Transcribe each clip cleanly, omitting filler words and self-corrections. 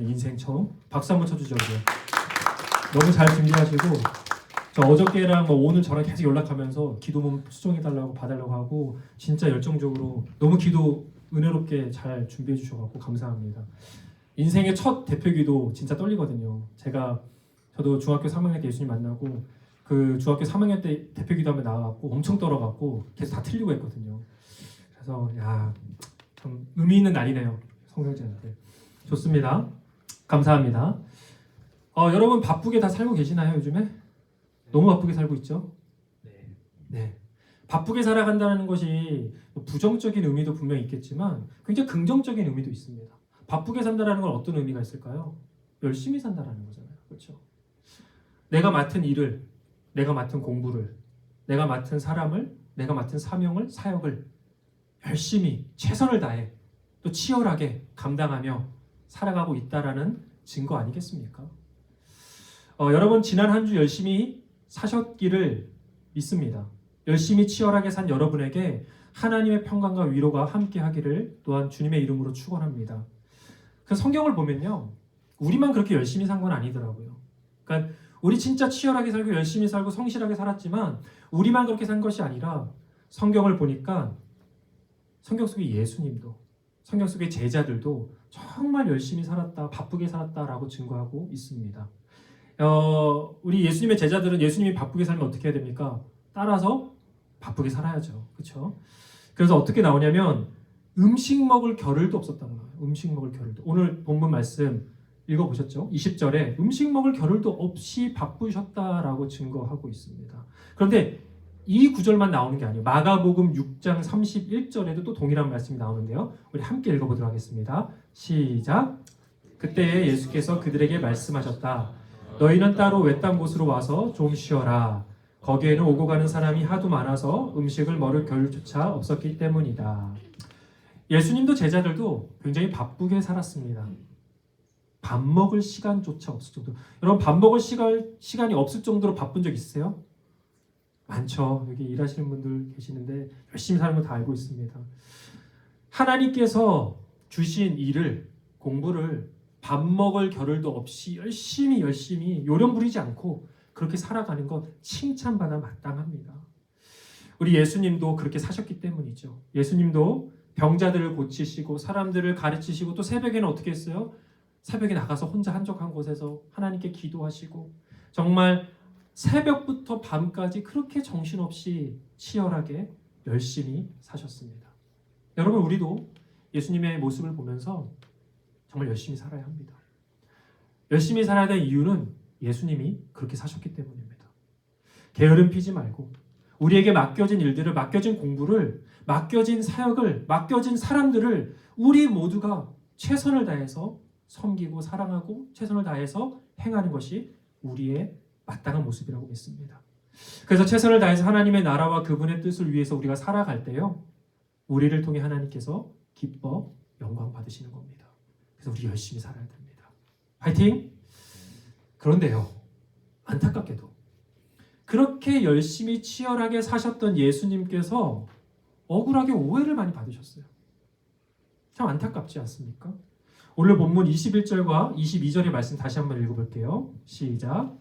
인생 처음 박수 한번 쳐주죠. 이제. 너무 잘 준비하시고 저 어저께랑 오늘 저랑 계속 연락하면서 기도문 수정해달라고 봐달라고 하고 진짜 열정적으로 너무 기도 은혜롭게 잘 준비해 주셔서 감사합니다. 인생의 첫 대표기도 진짜 떨리거든요. 저도 중학교 3학년 때 예수님 만나고 그 중학교 3학년 때 대표기도 하면 나와갖고 엄청 떨어갖고 계속 다 틀리고 했거든요. 그래서 좀 의미 있는 날이네요. 성경제한테. 좋습니다. 감사합니다. 여러분 바쁘게 다 살고 계시나요 요즘에? 너무 바쁘게 살고 있죠? 네. 바쁘게 살아간다는 것이 부정적인 의미도 분명히 있겠지만 굉장히 긍정적인 의미도 있습니다. 바쁘게 산다는 건 어떤 의미가 있을까요? 열심히 산다는 거잖아요. 그렇죠? 내가 맡은 일을, 내가 맡은 공부를, 내가 맡은 사람을, 내가 맡은 사명을, 사역을 열심히 최선을 다해 또 치열하게 감당하며 살아가고 있다라는 증거 아니겠습니까? 여러분 지난 한 주 열심히 사셨기를 믿습니다. 열심히 치열하게 산 여러분에게 하나님의 평강과 위로가 함께하기를 또한 주님의 이름으로 축원합니다. 그 성경을 보면요, 우리만 그렇게 열심히 산 건 아니더라고요. 그러니까 우리 진짜 치열하게 살고 열심히 살고 성실하게 살았지만 우리만 그렇게 산 것이 아니라 성경을 보니까 성경 속의 예수님도 성경 속의 제자들도 정말 열심히 살았다, 바쁘게 살았다라고 증거하고 있습니다. 우리 예수님의 제자들은 예수님이 바쁘게 살면 어떻게 해야 됩니까? 따라서 바쁘게 살아야죠. 그렇죠? 그래서 어떻게 나오냐면 음식 먹을 겨를도 없었다는 거예요. 음식 먹을 겨를도. 오늘 본문 말씀 읽어보셨죠? 20절에 음식 먹을 겨를도 없이 바쁘셨다라고 증거하고 있습니다. 그런데 이 구절만 나오는 게 아니에요. 마가복음 6장 31절에도 또 동일한 말씀이 나오는데요. 우리 함께 읽어보도록 하겠습니다. 시작. 그때 예수께서 그들에게 말씀하셨다. 너희는 따로 외딴 곳으로 와서 좀 쉬어라. 거기에는 오고 가는 사람이 하도 많아서 음식을 먹을 겨를조차 없었기 때문이다. 예수님도 제자들도 굉장히 바쁘게 살았습니다. 밥 먹을 시간조차 없을 정도. 여러분 밥 먹을 시간이 없을 정도로 바쁜 적 있으세요? 많죠. 여기 일하시는 분들 계시는데 열심히 사는 거 다 알고 있습니다. 하나님께서 주신 일을, 공부를 밥 먹을 겨를도 없이 열심히 요령 부리지 않고 그렇게 살아가는 것 칭찬받아 마땅합니다. 우리 예수님도 그렇게 사셨기 때문이죠. 예수님도 병자들을 고치시고 사람들을 가르치시고 또 새벽에는 어떻게 했어요? 새벽에 나가서 혼자 한적한 곳에서 하나님께 기도하시고 정말 새벽부터 밤까지 그렇게 정신없이 치열하게 열심히 사셨습니다. 여러분 우리도 예수님의 모습을 보면서 정말 열심히 살아야 합니다. 열심히 살아야 될 이유는 예수님이 그렇게 사셨기 때문입니다. 게으름 피지 말고 우리에게 맡겨진 일들을, 맡겨진 공부를, 맡겨진 사역을, 맡겨진 사람들을 우리 모두가 최선을 다해서 섬기고 사랑하고 최선을 다해서 행하는 것이 우리의 마땅한 모습이라고 믿습니다. 그래서 최선을 다해서 하나님의 나라와 그분의 뜻을 위해서 우리가 살아갈 때요, 우리를 통해 하나님께서 기뻐 영광 받으시는 겁니다. 그래서 우리 열심히 살아야 됩니다. 화이팅! 그런데요, 안타깝게도 그렇게 열심히 치열하게 사셨던 예수님께서 억울하게 오해를 많이 받으셨어요. 참 안타깝지 않습니까? 오늘 본문 21절과 22절의 말씀 다시 한번 읽어볼게요. 시작.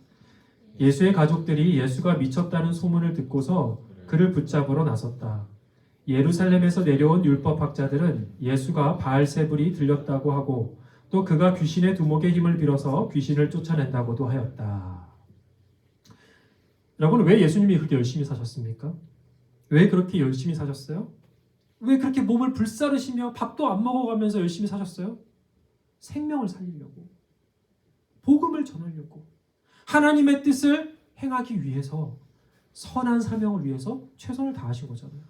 예수의 가족들이 예수가 미쳤다는 소문을 듣고서 그를 붙잡으러 나섰다. 예루살렘에서 내려온 율법학자들은 예수가 바알세불이 들렸다고 하고 또 그가 귀신의 두목의 힘을 빌어서 귀신을 쫓아낸다고도 하였다. 여러분 왜 예수님이 그렇게 열심히 사셨습니까? 왜 그렇게 열심히 사셨어요? 왜 그렇게 몸을 불사르시며 밥도 안 먹어가면서 열심히 사셨어요? 생명을 살리려고, 복음을 전하려고, 하나님의 뜻을 행하기 위해서, 선한 사명을 위해서 최선을 다하신 거잖아요.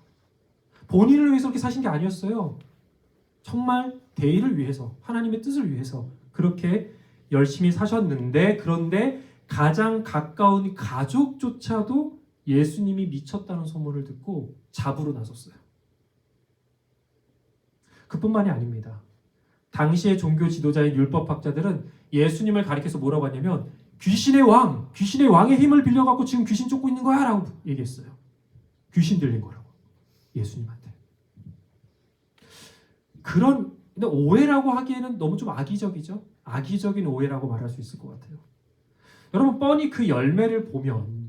본인을 위해서 그렇게 사신 게 아니었어요. 정말 대의를 위해서, 하나님의 뜻을 위해서 그렇게 열심히 사셨는데, 그런데 가장 가까운 가족조차도 예수님이 미쳤다는 소문을 듣고 잡으러 나섰어요. 그뿐만이 아닙니다. 당시의 종교 지도자인 율법학자들은 예수님을 가리켜서 뭐라고 하냐면 귀신의 왕의 힘을 빌려갖고 지금 귀신 쫓고 있는 거야 라고 얘기했어요. 귀신 들린 거라고, 예수님한테. 근데 오해라고 하기에는 너무 좀 악의적이죠. 악의적인 오해라고 말할 수 있을 것 같아요. 여러분, 뻔히 그 열매를 보면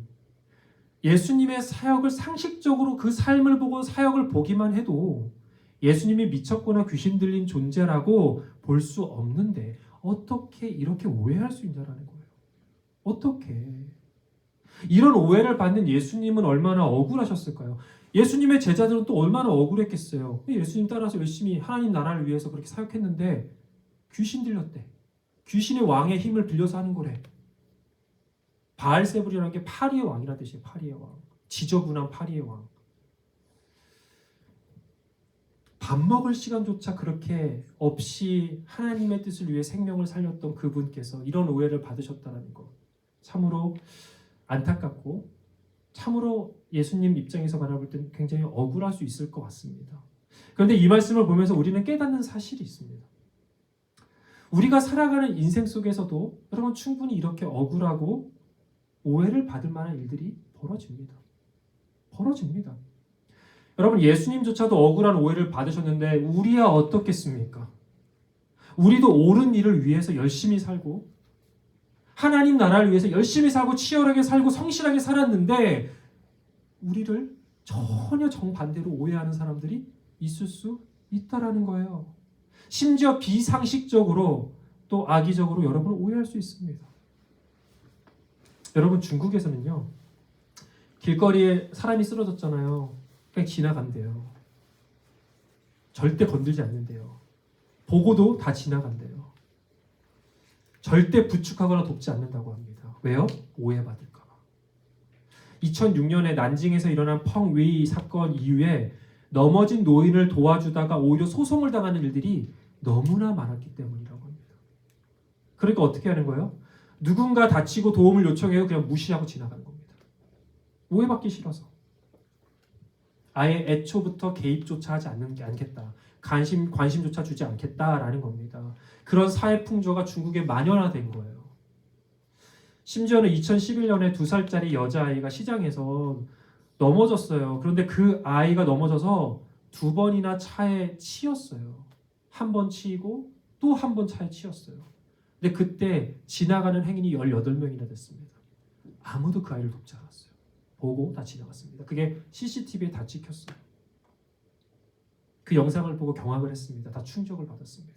예수님의 사역을 상식적으로 그 삶을 보고 사역을 보기만 해도 예수님이 미쳤거나 귀신 들린 존재라고 볼 수 없는데 어떻게 이렇게 오해할 수 있냐라는 거예요. 어떻게? 이런 오해를 받는 예수님은 얼마나 억울하셨을까요? 예수님의 제자들은 또 얼마나 억울했겠어요. 예수님 따라서 열심히 하나님 나라를 위해서 그렇게 사역했는데 귀신 들렸대. 귀신의 왕의 힘을 빌려서 하는 거래. 바알세불이라는 게 파리의 왕이라는 뜻이에요. 파리의 왕. 지저분한 파리의 왕. 밥 먹을 시간조차 그렇게 없이 하나님의 뜻을 위해 생명을 살렸던 그분께서 이런 오해를 받으셨다는 것. 참으로 안타깝고 참으로 예수님 입장에서 바라볼 때는 굉장히 억울할 수 있을 것 같습니다. 그런데 이 말씀을 보면서 우리는 깨닫는 사실이 있습니다. 우리가 살아가는 인생 속에서도 여러분 충분히 이렇게 억울하고 오해를 받을 만한 일들이 벌어집니다. 벌어집니다. 여러분 예수님조차도 억울한 오해를 받으셨는데 우리야 어떻겠습니까? 우리도 옳은 일을 위해서 열심히 살고 하나님 나라를 위해서 열심히 살고 치열하게 살고 성실하게 살았는데 우리를 전혀 정반대로 오해하는 사람들이 있을 수 있다라는 거예요. 심지어 비상식적으로 또 악의적으로 여러분을 오해할 수 있습니다. 여러분 중국에서는요. 길거리에 사람이 쓰러졌잖아요. 그냥 지나간대요. 절대 건들지 않는데요. 보고도 다 지나간대요. 절대 부축하거나 돕지 않는다고 합니다. 왜요? 오해받을까 봐. 2006년에 난징에서 일어난 펑웨이 사건 이후에 넘어진 노인을 도와주다가 오히려 소송을 당하는 일들이 너무나 많았기 때문이라고 합니다. 그러니까 어떻게 하는 거예요? 누군가 다치고 도움을 요청해요. 그냥 무시하고 지나가는 겁니다. 오해받기 싫어서. 아예 애초부터 개입조차 하지 않겠다. 관심조차 주지 않겠다라는 겁니다. 그런 사회 풍조가 중국에 만연화된 거예요. 심지어는 2011년에 2살짜리 여자아이가 시장에서 넘어졌어요. 그런데 그 아이가 넘어져서 2번이나 차에 치였어요. 한 번 치이고 또 한 번 차에 치였어요. 근데 그때 지나가는 행인이 18명이나 됐습니다. 아무도 그 아이를 돕지 않았어요. 보고 다 지나갔습니다. 그게 CCTV에 다 찍혔어요. 그 영상을 보고 경악을 했습니다. 다 충격을 받았습니다.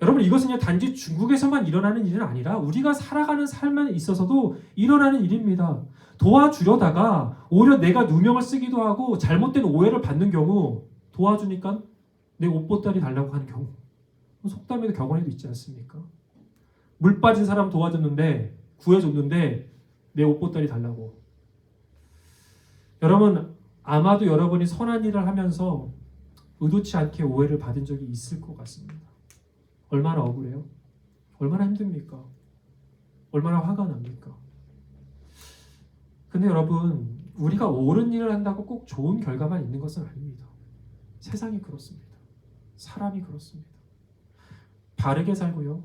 여러분 이것은 단지 중국에서만 일어나는 일은 아니라 우리가 살아가는 삶에 있어서도 일어나는 일입니다. 도와주려다가 오히려 내가 누명을 쓰기도 하고 잘못된 오해를 받는 경우 도와주니까 내 옷보따리 달라고 하는 경우 속담에도 격언에도 있지 않습니까? 물 빠진 사람 도와줬는데 구해줬는데 내 옷보따리 달라고. 여러분 아마도 여러분이 선한 일을 하면서 의도치 않게 오해를 받은 적이 있을 것 같습니다. 얼마나 억울해요? 얼마나 힘듭니까? 얼마나 화가 납니까? 근데 여러분 우리가 옳은 일을 한다고 꼭 좋은 결과만 있는 것은 아닙니다. 세상이 그렇습니다. 사람이 그렇습니다. 바르게 살고요.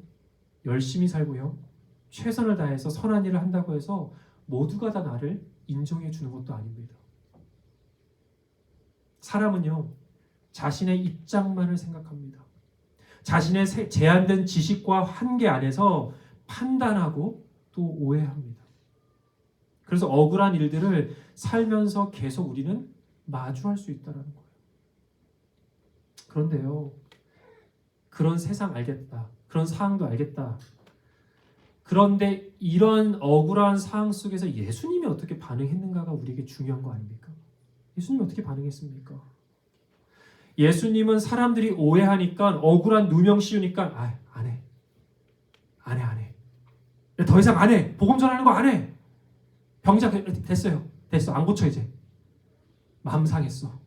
열심히 살고요. 최선을 다해서 선한 일을 한다고 해서 모두가 다 나를 인정해 주는 것도 아닙니다. 사람은요. 자신의 입장만을 생각합니다. 자신의 제한된 지식과 한계 안에서 판단하고 또 오해합니다. 그래서 억울한 일들을 살면서 계속 우리는 마주할 수 있다는 거예요. 그런데요. 그런 세상 알겠다. 그런 상황도 알겠다. 그런데 이런 억울한 상황 속에서 예수님이 어떻게 반응했는가가 우리에게 중요한 거 아닙니까? 예수님이 어떻게 반응했습니까? 예수님은 사람들이 오해하니까 억울한 누명 씌우니까 안 해. 더 이상 안 해. 복음 전하는 거 안 해. 병자 됐어요. 됐어. 안 고쳐 이제. 마음 상했어.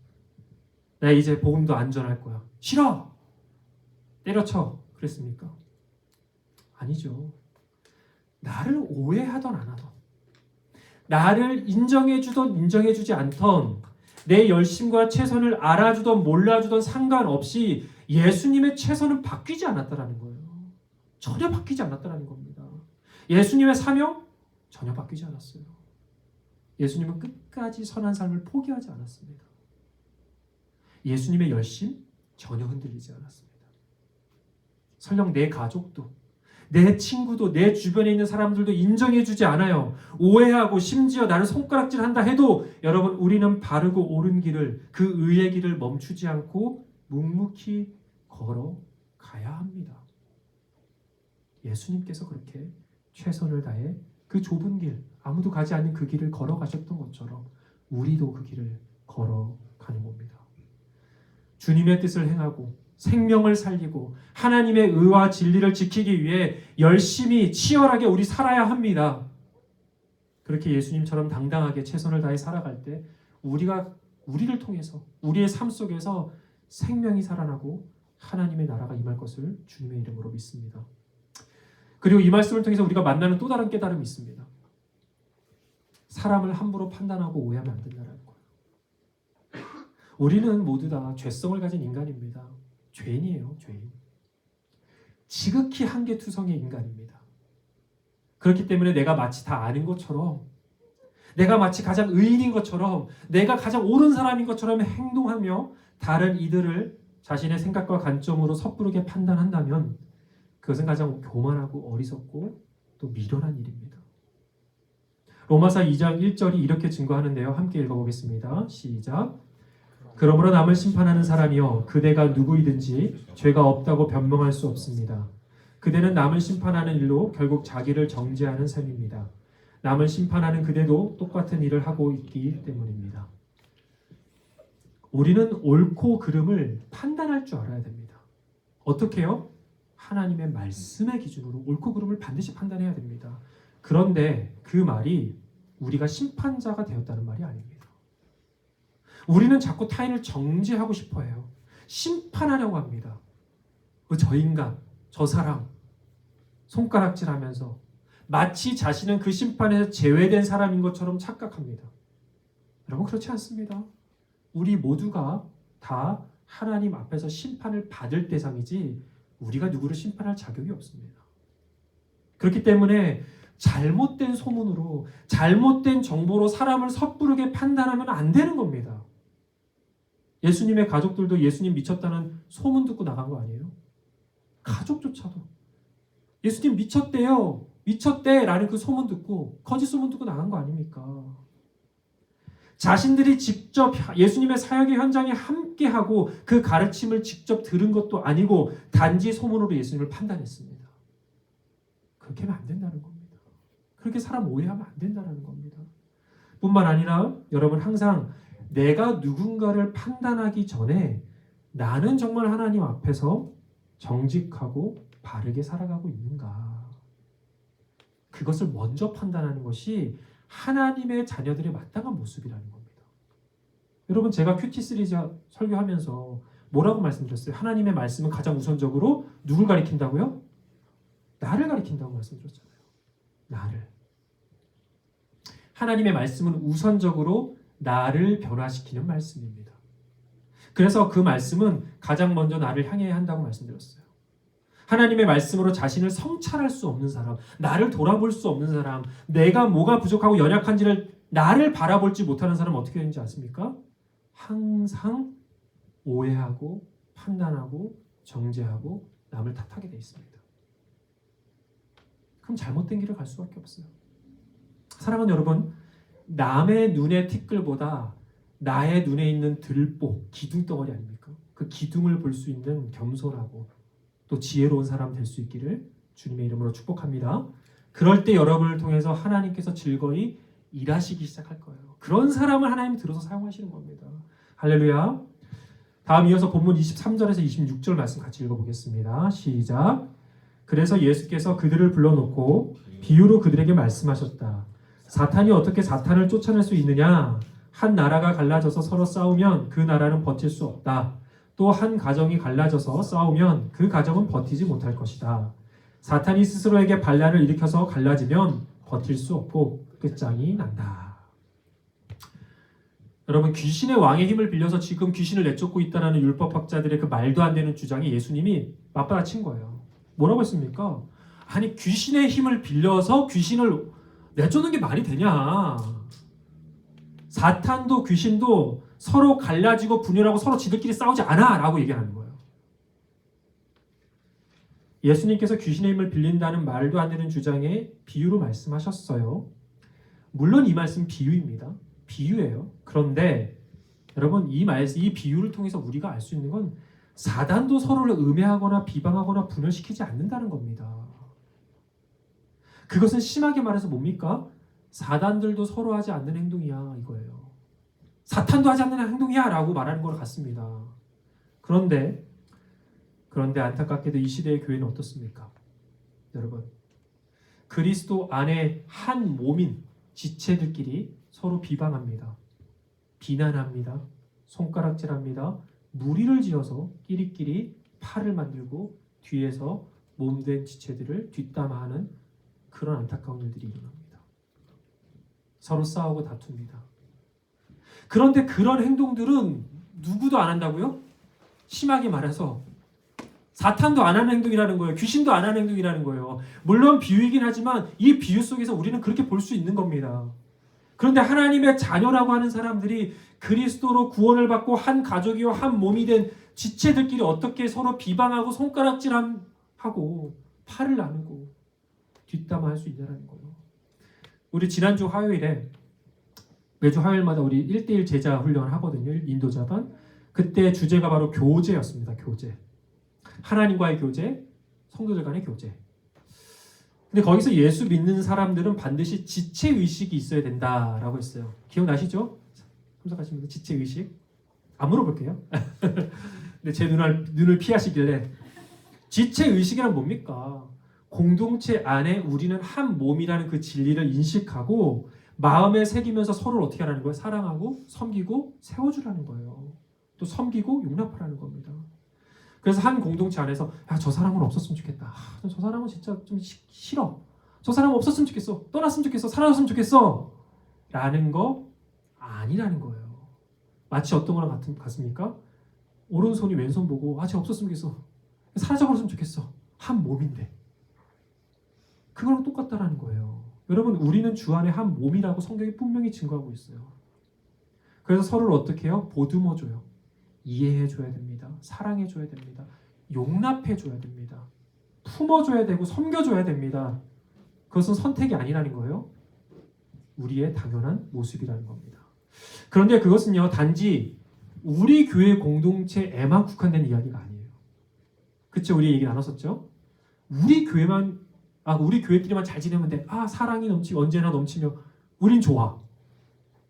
나 이제 복음도 안 전할 거야. 싫어. 때려쳐. 그랬습니까? 아니죠. 나를 오해하던 안 하던 나를 인정해주던 인정해주지 않던 내 열심과 최선을 알아주던 몰라주던 상관없이 예수님의 최선은 바뀌지 않았다는 거예요. 전혀 바뀌지 않았다는 겁니다. 예수님의 사명 전혀 바뀌지 않았어요. 예수님은 끝까지 선한 삶을 포기하지 않았습니다. 예수님의 열심 전혀 흔들리지 않았습니다. 설령 내 가족도, 내 친구도, 내 주변에 있는 사람들도 인정해주지 않아요. 오해하고 심지어 나를 손가락질한다 해도 여러분, 우리는 바르고 옳은 길을, 그 의의 길을 멈추지 않고 묵묵히 걸어가야 합니다. 예수님께서 그렇게 최선을 다해 그 좁은 길, 아무도 가지 않는 그 길을 걸어가셨던 것처럼 우리도 그 길을 걸어가는 겁니다. 주님의 뜻을 행하고 생명을 살리고 하나님의 의와 진리를 지키기 위해 열심히 치열하게 우리 살아야 합니다. 그렇게 예수님처럼 당당하게 최선을 다해 살아갈 때 우리를 통해서 우리의 삶 속에서 생명이 살아나고 하나님의 나라가 임할 것을 주님의 이름으로 믿습니다. 그리고 이 말씀을 통해서 우리가 만나는 또 다른 깨달음이 있습니다. 사람을 함부로 판단하고 오해하면 안 된다는 거예요. 우리는 모두 다 죄성을 가진 인간입니다. 죄인이에요, 죄인. 지극히 한계투성의 인간입니다. 그렇기 때문에 내가 마치 다 아는 것처럼, 내가 마치 가장 의인인 것처럼, 내가 가장 옳은 사람인 것처럼 행동하며 다른 이들을 자신의 생각과 관점으로 섣부르게 판단한다면 그것은 가장 교만하고 어리석고 또 미련한 일입니다. 로마서 2장 1절이 이렇게 증거하는데요. 함께 읽어보겠습니다. 시작. 그러므로 남을 심판하는 사람이여 그대가 누구이든지 죄가 없다고 변명할 수 없습니다. 그대는 남을 심판하는 일로 결국 자기를 정죄하는 셈입니다. 남을 심판하는 그대도 똑같은 일을 하고 있기 때문입니다. 우리는 옳고 그름을 판단할 줄 알아야 됩니다. 어떻게요? 하나님의 말씀의 기준으로 옳고 그름을 반드시 판단해야 됩니다. 그런데 그 말이 우리가 심판자가 되었다는 말이 아닙니다. 우리는 자꾸 타인을 정죄하고 싶어 해요. 심판하려고 합니다. 저 인간, 저 사람 손가락질하면서 마치 자신은 그 심판에서 제외된 사람인 것처럼 착각합니다. 여러분, 그렇지 않습니다. 우리 모두가 다 하나님 앞에서 심판을 받을 대상이지 우리가 누구를 심판할 자격이 없습니다. 그렇기 때문에 잘못된 소문으로, 잘못된 정보로 사람을 섣부르게 판단하면 안 되는 겁니다. 예수님의 가족들도 예수님 미쳤다는 소문 듣고 나간 거 아니에요? 가족조차도 예수님 미쳤대요, 미쳤대라는 그 소문 듣고, 거짓 소문 듣고 나간 거 아닙니까? 자신들이 직접 예수님의 사역의 현장에 함께하고 그 가르침을 직접 들은 것도 아니고 단지 소문으로 예수님을 판단했습니다. 그렇게 하면 안 된다는 겁니다. 그렇게 사람 오해하면 안 된다는 겁니다. 뿐만 아니라 여러분, 항상 내가 누군가를 판단하기 전에 나는 정말 하나님 앞에서 정직하고 바르게 살아가고 있는가, 그것을 먼저 판단하는 것이 하나님의 자녀들의 마땅한 모습이라는 겁니다. 여러분, 제가 큐티 시리즈 설교하면서 뭐라고 말씀드렸어요? 하나님의 말씀은 가장 우선적으로 누굴 가리킨다고요? 나를 가리킨다고 말씀드렸잖아요. 나를. 하나님의 말씀은 우선적으로 나를 변화시키는 말씀입니다. 그래서 그 말씀은 가장 먼저 나를 향해야 한다고 말씀드렸어요. 하나님의 말씀으로 자신을 성찰할 수 없는 사람, 나를 돌아볼 수 없는 사람, 내가 뭐가 부족하고 연약한지를 나를 바라볼지 못하는 사람은 어떻게 되는지 아십니까? 항상 오해하고 판단하고 정죄하고 남을 탓하게 돼 있습니다. 그럼 잘못된 길을 갈 수밖에 없어요. 사랑하는 여러분, 남의 눈의 티끌보다 나의 눈에 있는 들보, 기둥덩어리 아닙니까? 그 기둥을 볼 수 있는 겸손하고 또 지혜로운 사람 될 수 있기를 주님의 이름으로 축복합니다. 그럴 때 여러분을 통해서 하나님께서 즐거이 일하시기 시작할 거예요. 그런 사람을 하나님이 들어서 사용하시는 겁니다. 할렐루야. 다음 이어서 본문 23절에서 26절 말씀 같이 읽어보겠습니다. 시작. 그래서 예수께서 그들을 불러놓고 비유로 그들에게 말씀하셨다. 사탄이 어떻게 사탄을 쫓아낼 수 있느냐? 한 나라가 갈라져서 서로 싸우면 그 나라는 버틸 수 없다. 또 한 가정이 갈라져서 싸우면 그 가정은 버티지 못할 것이다. 사탄이 스스로에게 반란을 일으켜서 갈라지면 버틸 수 없고 끝장이 난다. 여러분, 귀신의 왕의 힘을 빌려서 지금 귀신을 내쫓고 있다는 율법학자들의 그 말도 안 되는 주장이 예수님이 맞받아친 거예요. 뭐라고 했습니까? 아니, 귀신의 힘을 빌려서 귀신을 내쫓는 게 말이 되냐? 사탄도 귀신도 서로 갈라지고 분열하고 서로 지들끼리 싸우지 않아 라고 얘기하는 거예요. 예수님께서 귀신의 힘을 빌린다는 말도 안 되는 주장에 비유로 말씀하셨어요. 물론 이 말씀 비유입니다. 비유예요. 그런데 여러분 이 비유를 통해서 우리가 알 수 있는 건 사단도 서로를 음해하거나 비방하거나 분열시키지 않는다는 겁니다. 그것은 심하게 말해서 뭡니까? 사단들도 서로 하지 않는 행동이야 이거예요. 사탄도 하지 않는 행동이야 라고 말하는 것 같습니다. 그런데 안타깝게도 이 시대의 교회는 어떻습니까? 여러분 그리스도 안에 한 몸인 지체들끼리 서로 비방합니다. 비난합니다. 손가락질합니다. 무리를 지어서 끼리끼리 팔을 만들고 뒤에서 몸된 지체들을 뒷담화하는 그런 안타까운 일들이 일어납니다. 서로 싸우고 다툽니다. 그런데 그런 행동들은 누구도 안 한다고요? 심하게 말해서 사탄도 안 하는 행동이라는 거예요. 귀신도 안 하는 행동이라는 거예요. 물론 비유이긴 하지만 이 비유 속에서 우리는 그렇게 볼 수 있는 겁니다. 그런데 하나님의 자녀라고 하는 사람들이 그리스도로 구원을 받고 한 가족이요 한 몸이 된 지체들끼리 어떻게 서로 비방하고 손가락질하고 팔을 나누고 뒷담화할 수 있냐는 거예요. 우리 지난주 화요일에 매주 화요일마다 우리 1대1 제자 훈련을 하거든요. 인도자반. 그때 주제가 바로 교제였습니다. 교제. 하나님과의 교제, 성도들 간의 교제. 근데 거기서 예수 믿는 사람들은 반드시 지체의식이 있어야 된다라고 했어요. 기억나시죠? 참석하신 분들 지체의식? 안 물어볼게요. 근데 제 눈을 피하시길래 지체의식이란 뭡니까? 공동체 안에 우리는 한 몸이라는 그 진리를 인식하고 마음에 새기면서 서로를 어떻게 하라는 거예요? 사랑하고 섬기고 세워주라는 거예요. 또 섬기고 용납하라는 겁니다. 그래서 한 공동체 안에서 야, 저 사람은 없었으면 좋겠다. 저 사람은 진짜 좀 싫어. 저 사람은 없었으면 좋겠어. 떠났으면 좋겠어. 사라졌으면 좋겠어. 라는 거 아니라는 거예요. 마치 어떤 거랑 같습니까? 오른손이 왼손 보고 쟤 없었으면 좋겠어. 사라져버렸으면 좋겠어. 한 몸인데. 그거랑 똑같다라는 거예요. 여러분 우리는 주 안에 한 몸이라고 성경이 분명히 증거하고 있어요. 그래서 서로를 어떻게 해요? 보듬어줘요. 이해해줘야 됩니다. 사랑해줘야 됩니다. 용납해줘야 됩니다. 품어줘야 되고 섬겨줘야 됩니다. 그것은 선택이 아니라는 거예요. 우리의 당연한 모습이라는 겁니다. 그런데 그것은요 단지 우리 교회 공동체에만 국한된 이야기가 아니에요. 그쵸? 우리 얘기 나눴었죠? 우리 교회끼리만 잘 지내면 돼. 사랑이 넘치고 언제나 넘치며 우린 좋아.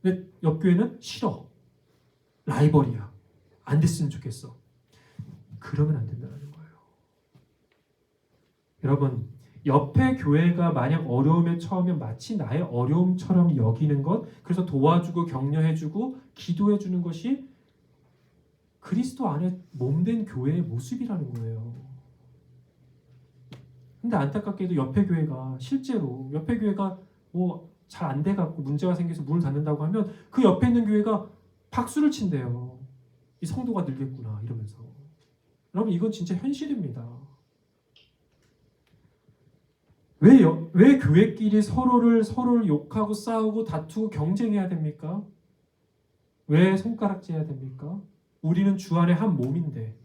근데 옆 교회는 싫어. 라이벌이야. 안 됐으면 좋겠어. 그러면 안 된다는 거예요. 여러분, 옆에 교회가 만약 어려움에 처하면 마치 나의 어려움처럼 여기는 것, 그래서 도와주고 격려해주고 기도해주는 것이 그리스도 안에 몸된 교회의 모습이라는 거예요. 근데 안타깝게도 옆에 교회가 실제로 옆에 교회가 잘 안 돼갖고 문제가 생겨서 문을 닫는다고 하면 그 옆에 있는 교회가 박수를 친대요. 이 성도가 늘겠구나 이러면서. 여러분 이건 진짜 현실입니다. 왜 교회끼리 서로를 욕하고 싸우고 다투고 경쟁해야 됩니까? 왜 손가락질해야 됩니까? 우리는 주 안에 한 몸인데.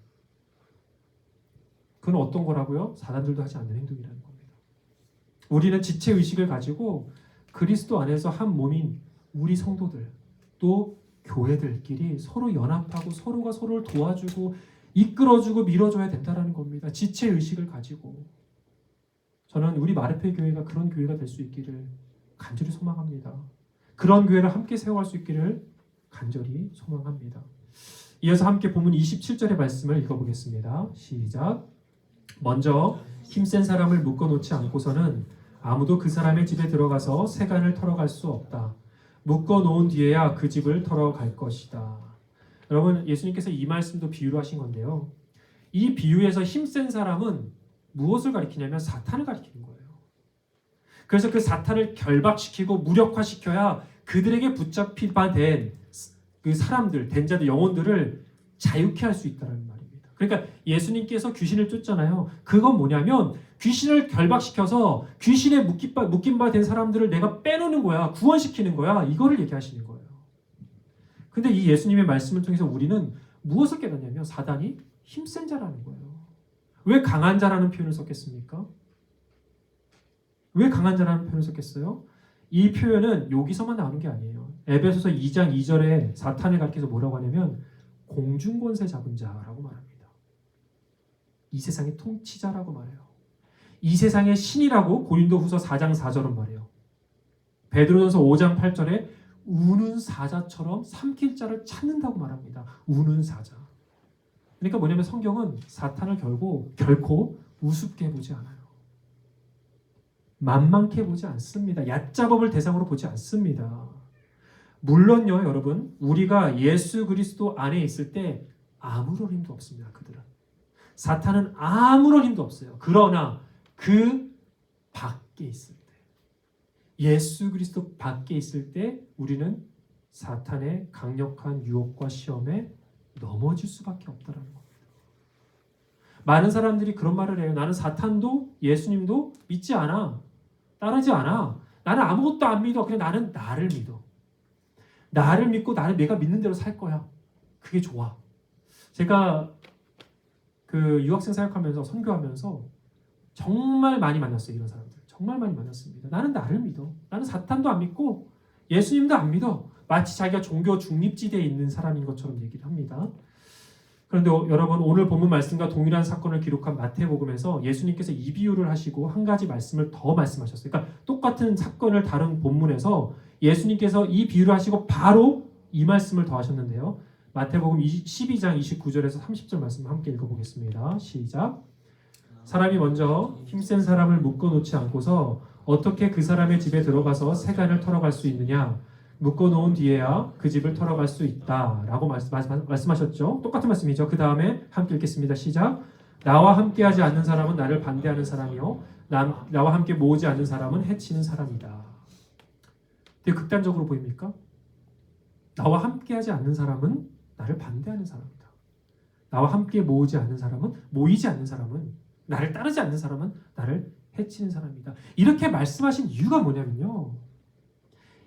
그건 어떤 거라고요? 사단들도 하지 않는 행동이라는 겁니다. 우리는 지체의식을 가지고 그리스도 안에서 한 몸인 우리 성도들 또 교회들끼리 서로 연합하고 서로가 서로를 도와주고 이끌어주고 밀어줘야 된다는 겁니다. 지체의식을 가지고. 저는 우리 마르페 교회가 그런 교회가 될 수 있기를 간절히 소망합니다. 그런 교회를 함께 세워갈 수 있기를 간절히 소망합니다. 이어서 함께 본문 27절의 말씀을 읽어보겠습니다. 시작. 먼저 힘센 사람을 묶어놓지 않고서는 아무도 그 사람의 집에 들어가서 세간을 털어갈 수 없다. 묶어놓은 뒤에야 그 집을 털어갈 것이다. 여러분 예수님께서 이 말씀도 비유로 하신 건데요. 이 비유에서 힘센 사람은 무엇을 가리키냐면 사탄을 가리키는 거예요. 그래서 그 사탄을 결박시키고 무력화시켜야 그들에게 붙잡히바 된 그 사람들, 된 자들, 영혼들을 자유케 할 수 있다는 말입니다. 그러니까 예수님께서 귀신을 쫓잖아요. 그건 뭐냐면 귀신을 결박시켜서 귀신에 묶인 바 된 사람들을 내가 빼놓는 거야. 구원시키는 거야. 이거를 얘기하시는 거예요. 근데 이 예수님의 말씀을 통해서 우리는 무엇을 깨닫냐면 사단이 힘센 자라는 거예요. 왜 강한 자라는 표현을 썼겠습니까? 왜 강한 자라는 표현을 썼겠어요? 이 표현은 여기서만 나오는 게 아니에요. 에베소서 2장 2절에 사탄을 가리켜서 뭐라고 하냐면 공중권세 잡은 자라고 말합니다. 이 세상의 통치자라고 말해요. 이 세상의 신이라고 고린도후서 4장 4절은 말해요. 베드로전서 5장 8절에 우는 사자처럼 삼킬 자를 찾는다고 말합니다. 우는 사자. 그러니까 뭐냐면 성경은 사탄을 결코 우습게 보지 않아요. 만만케 보지 않습니다. 얕잡업을 대상으로 보지 않습니다. 물론요, 여러분, 우리가 예수 그리스도 안에 있을 때 아무런 힘도 없습니다. 그들은. 사탄은 아무런 힘도 없어요. 그러나 그 밖에 있을 때, 예수 그리스도 밖에 있을 때 우리는 사탄의 강력한 유혹과 시험에 넘어질 수밖에 없다는 겁니다. 많은 사람들이 그런 말을 해요. 나는 사탄도 예수님도 믿지 않아. 따르지 않아. 나는 아무것도 안 믿어. 그냥 나는 나를 믿어. 나를 믿고 나는 내가 믿는 대로 살 거야. 그게 좋아. 제가 그 유학생 사역하면서 선교하면서 정말 많이 만났어요. 이런 사람들. 정말 많이 만났습니다. 나는 나를 믿어. 나는 사탄도 안 믿고 예수님도 안 믿어. 마치 자기가 종교 중립지대에 있는 사람인 것처럼 얘기를 합니다. 그런데 여러분, 오늘 본문 말씀과 동일한 사건을 기록한 마태복음에서 예수님께서 이 비유를 하시고 한 가지 말씀을 더 말씀하셨어요. 그러니까 똑같은 사건을 다룬 본문에서 예수님께서 이 비유를 하시고 바로 이 말씀을 더 하셨는데요. 마태복음 12장 29절에서 30절 말씀 함께 읽어보겠습니다. 시작. 사람이 먼저 힘센 사람을 묶어놓지 않고서 어떻게 그 사람의 집에 들어가서 세간을 털어갈 수 있느냐? 묶어놓은 뒤에야 그 집을 털어갈 수 있다라고 말씀하셨죠. 똑같은 말씀이죠. 그 다음에 함께 읽겠습니다. 시작. 나와 함께하지 않는 사람은 나를 반대하는 사람이요, 나와 함께 모으지 않는 사람은 해치는 사람이다. 되게 극단적으로 보입니까? 나와 함께하지 않는 사람은 나를 반대하는 사람이다. 나와 함께 모이지 않는 사람은 나를 따르지 않는 사람은 나를 해치는 사람이다. 이렇게 말씀하신 이유가 뭐냐면요,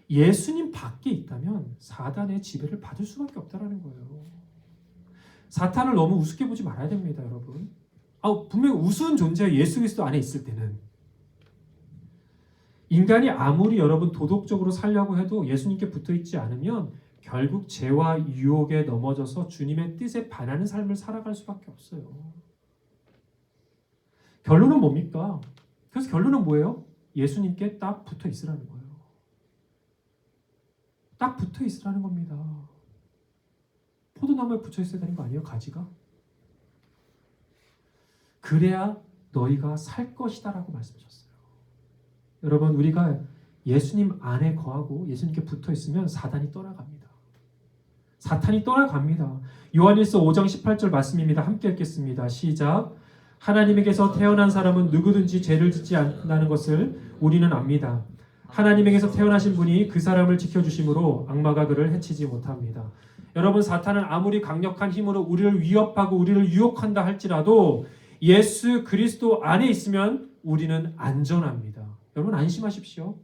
예수님 밖에 있다면 사단의 지배를 받을 수밖에 없다는 거예요. 사탄을 너무 우습게 보지 말아야 됩니다, 여러분. 분명히 우스운 존재가 예수 그리스도 안에 있을 때는, 인간이 아무리 여러분 도덕적으로 살려고 해도 예수님께 붙어있지 않으면 결국 죄와 유혹에 넘어져서 주님의 뜻에 반하는 삶을 살아갈 수밖에 없어요. 결론은 뭡니까? 그래서 결론은 뭐예요? 예수님께 딱 붙어 있으라는 거예요. 딱 붙어 있으라는 겁니다. 포도나무에 붙여 있어야 되는 거 아니에요? 가지가? 그래야 너희가 살 것이다라고 말씀하셨어요. 여러분, 우리가 예수님 안에 거하고 예수님께 붙어 있으면 사탄이 떠나갑니다. 사탄이 떠나갑니다. 요한일서 5장 18절 말씀입니다. 함께 읽겠습니다. 시작. 하나님에게서 태어난 사람은 누구든지 죄를 짓지 않는다는 것을 우리는 압니다. 하나님에게서 태어나신 분이 그 사람을 지켜주심으로 악마가 그를 해치지 못합니다. 여러분, 사탄은 아무리 강력한 힘으로 우리를 위협하고 우리를 유혹한다 할지라도 예수 그리스도 안에 있으면 우리는 안전합니다. 여러분, 안심하십시오.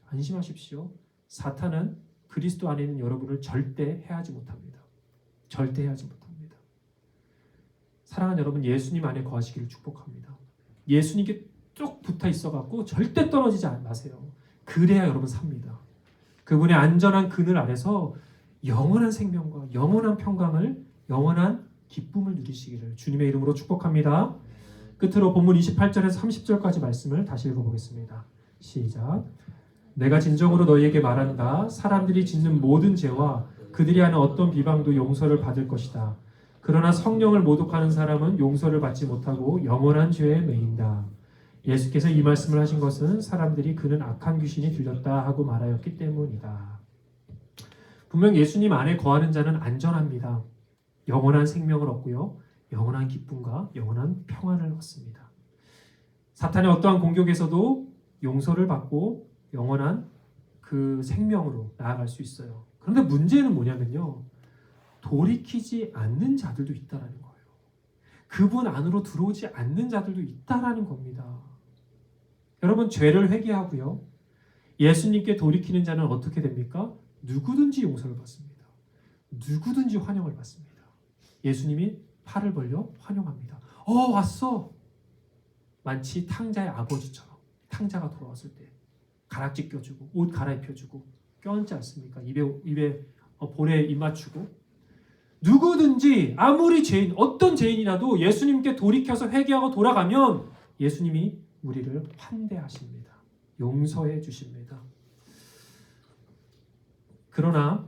안심하십시오. 사탄은 그리스도 안에 있는 여러분을 절대 해하지 못합니다. 절대 해하지 못합니다. 사랑하는 여러분, 예수님 안에 거하시기를 축복합니다. 예수님께 쭉 붙어 있어갖고 절대 떨어지지 마세요. 그래야 여러분 삽니다. 그분의 안전한 그늘 아래서 영원한 생명과 영원한 평강을, 영원한 기쁨을 누리시기를 주님의 이름으로 축복합니다. 끝으로 본문 28절에서 30절까지 말씀을 다시 읽어보겠습니다. 시작. 내가 진정으로 너희에게 말한다. 사람들이 짓는 모든 죄와 그들이 하는 어떤 비방도 용서를 받을 것이다. 그러나 성령을 모독하는 사람은 용서를 받지 못하고 영원한 죄에 매인다. 예수께서 이 말씀을 하신 것은 사람들이 그는 악한 귀신이 들렸다 하고 말하였기 때문이다. 분명 예수님 안에 거하는 자는 안전합니다. 영원한 생명을 얻고요, 영원한 기쁨과 영원한 평안을 얻습니다. 사탄의 어떠한 공격에서도 용서를 받고 영원한 그 생명으로 나아갈 수 있어요. 그런데 문제는 뭐냐면요, 돌이키지 않는 자들도 있다라는 거예요. 그분 안으로 들어오지 않는 자들도 있다라는 겁니다. 여러분, 죄를 회개하고요, 예수님께 돌이키는 자는 어떻게 됩니까? 누구든지 용서를 받습니다. 누구든지 환영을 받습니다. 예수님이 팔을 벌려 환영합니다. 왔어. 마치 탕자의 아버지처럼 탕자가 돌아왔을 때 가락지 껴주고 옷 갈아입혀주고 껴안지 않습니까? 입에 볼에 입 맞추고. 누구든지 아무리 어떤 죄인이라도 예수님께 돌이켜서 회개하고 돌아가면 예수님이 우리를 환대하십니다. 용서해 주십니다. 그러나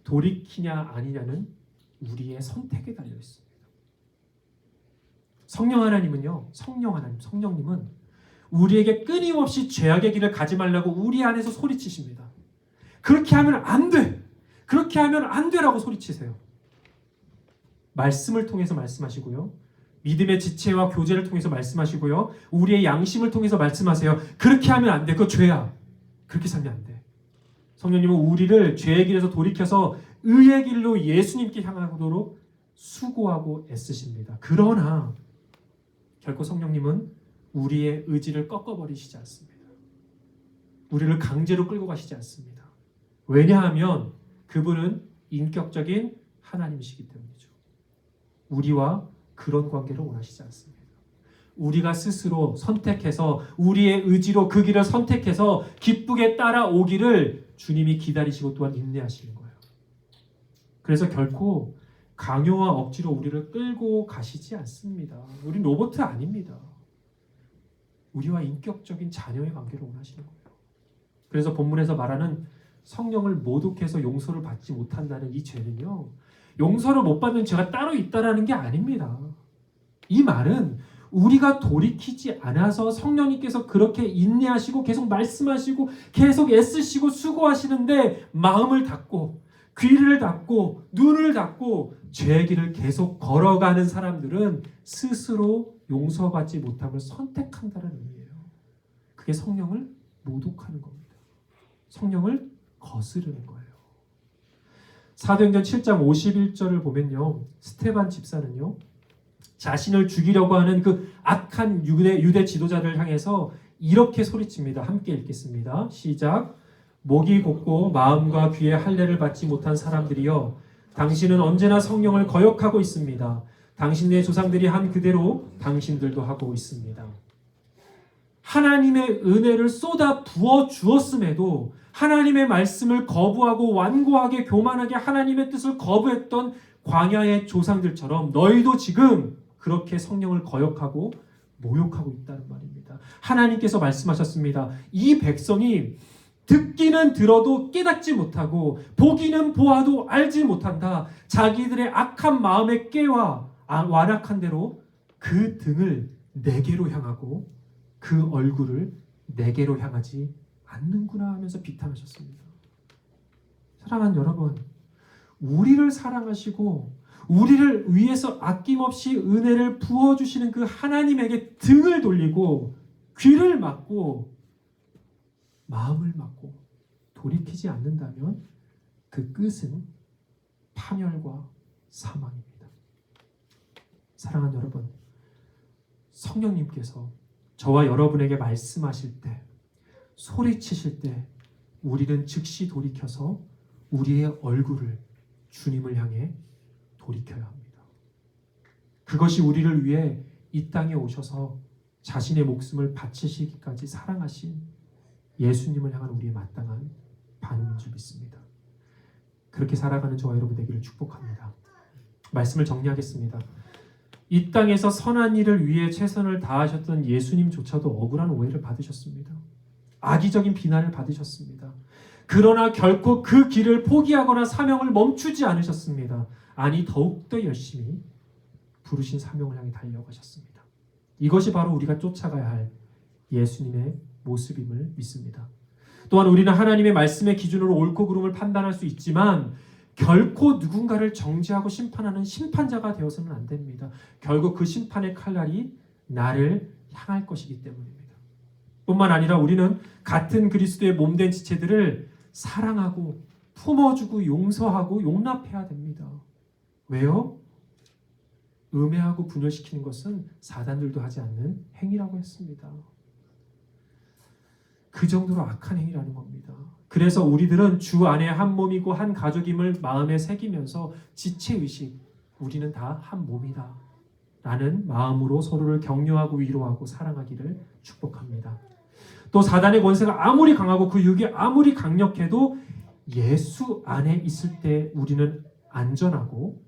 돌이키냐 아니냐는 우리의 선택에 달려 있습니다. 성령님은 우리에게 끊임없이 죄악의 길을 가지 말라고 우리 안에서 소리치십니다. 그렇게 하면 안 돼! 그렇게 하면 안 되라고 소리치세요. 말씀을 통해서 말씀하시고요. 믿음의 지체와 교제를 통해서 말씀하시고요. 우리의 양심을 통해서 말씀하세요. 그렇게 하면 안 돼. 그거 죄야. 그렇게 살면 안 돼. 성령님은 우리를 죄의 길에서 돌이켜서 의의 길로 예수님께 향하도록 수고하고 애쓰십니다. 그러나 결코 성령님은 우리의 의지를 꺾어버리시지 않습니다. 우리를 강제로 끌고 가시지 않습니다. 왜냐하면 그분은 인격적인 하나님이시기 때문이죠. 우리와 그런 관계를 원하시지 않습니다. 우리가 스스로 선택해서 우리의 의지로 그 길을 선택해서 기쁘게 따라오기를 주님이 기다리시고 또한 인내하시는 거예요. 그래서 결코 강요와 억지로 우리를 끌고 가시지 않습니다. 우린 로봇 아닙니다. 우리와 인격적인 자녀의 관계를 원하시는 거예요. 그래서 본문에서 말하는 성령을 모독해서 용서를 받지 못한다는 이 죄는요, 용서를 못 받는 죄가 따로 있다라는 게 아닙니다. 이 말은 우리가 돌이키지 않아서 성령님께서 그렇게 인내하시고 계속 말씀하시고 계속 애쓰시고 수고하시는데 마음을 닫고 귀를 닫고 눈을 닫고 죄의 길을 계속 걸어가는 사람들은 스스로 용서받지 못함을 선택한다는 의미예요. 그게 성령을 모독하는 겁니다. 성령을 거스르는 거예요. 사도행전 7장 51절을 보면요, 스테반 집사는요, 자신을 죽이려고 하는 그 악한 유대 지도자를 향해서 이렇게 소리칩니다. 함께 읽겠습니다. 시작. 목이 곧고 마음과 귀에 할례를 받지 못한 사람들이여, 당신은 언제나 성령을 거역하고 있습니다. 당신의 조상들이 한 그대로 당신들도 하고 있습니다. 하나님의 은혜를 쏟아 부어 주었음에도 하나님의 말씀을 거부하고 완고하게 교만하게 하나님의 뜻을 거부했던 광야의 조상들처럼 너희도 지금 그렇게 성령을 거역하고 모욕하고 있다는 말입니다. 하나님께서 말씀하셨습니다. 이 백성이 듣기는 들어도 깨닫지 못하고 보기는 보아도 알지 못한다. 자기들의 악한 마음에 깨와 완악한 대로 그 등을 내게로 향하고 그 얼굴을 내게로 향하지 않는구나 하면서 비탄하셨습니다. 사랑하는 여러분, 우리를 사랑하시고 우리를 위해서 아낌없이 은혜를 부어주시는 그 하나님에게 등을 돌리고 귀를 막고 마음을 막고 돌이키지 않는다면 그 끝은 파멸과 사망입니다. 사랑하는 여러분, 성령님께서 저와 여러분에게 말씀하실 때, 소리치실 때 우리는 즉시 돌이켜서 우리의 얼굴을 주님을 향해 돌이켜야 합니다. 그것이 우리를 위해 이 땅에 오셔서 자신의 목숨을 바치시기까지 사랑하신 예수님을 향한 우리의 마땅한 반응인 줄 믿습니다. 그렇게 살아가는 저와 여러분 되기를 축복합니다. 말씀을 정리하겠습니다. 이 땅에서 선한 일을 위해 최선을 다하셨던 예수님조차도 억울한 오해를 받으셨습니다. 악의적인 비난을 받으셨습니다. 그러나 결코 그 길을 포기하거나 사명을 멈추지 않으셨습니다. 아니, 더욱더 열심히 부르신 사명을 향해 달려가셨습니다. 이것이 바로 우리가 쫓아가야 할 예수님의 모습임을 믿습니다. 또한 우리는 하나님의 말씀의 기준으로 옳고 그름을 판단할 수 있지만 결코 누군가를 정죄하고 심판하는 심판자가 되어서는 안 됩니다. 결국 그 심판의 칼날이 나를 향할 것이기 때문입니다. 뿐만 아니라 우리는 같은 그리스도의 몸된 지체들을 사랑하고 품어주고 용서하고 용납해야 됩니다. 왜요? 음해하고 분열시키는 것은 사단들도 하지 않는 행위라고 했습니다. 그 정도로 악한 행위라는 겁니다. 그래서 우리들은 주 안에 한 몸이고 한 가족임을 마음에 새기면서 지체의식, 우리는 다 한 몸이다 라는 마음으로 서로를 격려하고 위로하고 사랑하기를 축복합니다. 또 사단의 권세가 아무리 강하고 그 유혹이 아무리 강력해도 예수 안에 있을 때 우리는 안전하고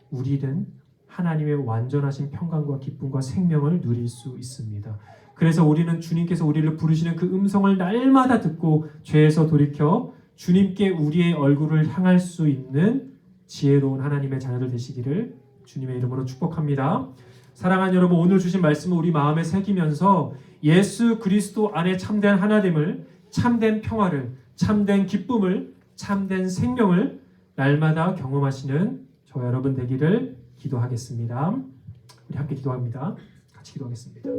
우리는 하나님의 완전하신 평강과 기쁨과 생명을 누릴 수 있습니다. 그래서 우리는 주님께서 우리를 부르시는 그 음성을 날마다 듣고 죄에서 돌이켜 주님께 우리의 얼굴을 향할 수 있는 지혜로운 하나님의 자녀들 되시기를 주님의 이름으로 축복합니다. 사랑하는 여러분, 오늘 주신 말씀을 우리 마음에 새기면서 예수 그리스도 안에 참된 하나됨을, 참된 평화를, 참된 기쁨을, 참된 생명을 날마다 경험하시는 저와 여러분 되기를 기도하겠습니다. 우리 함께 기도합니다. 같이 기도하겠습니다.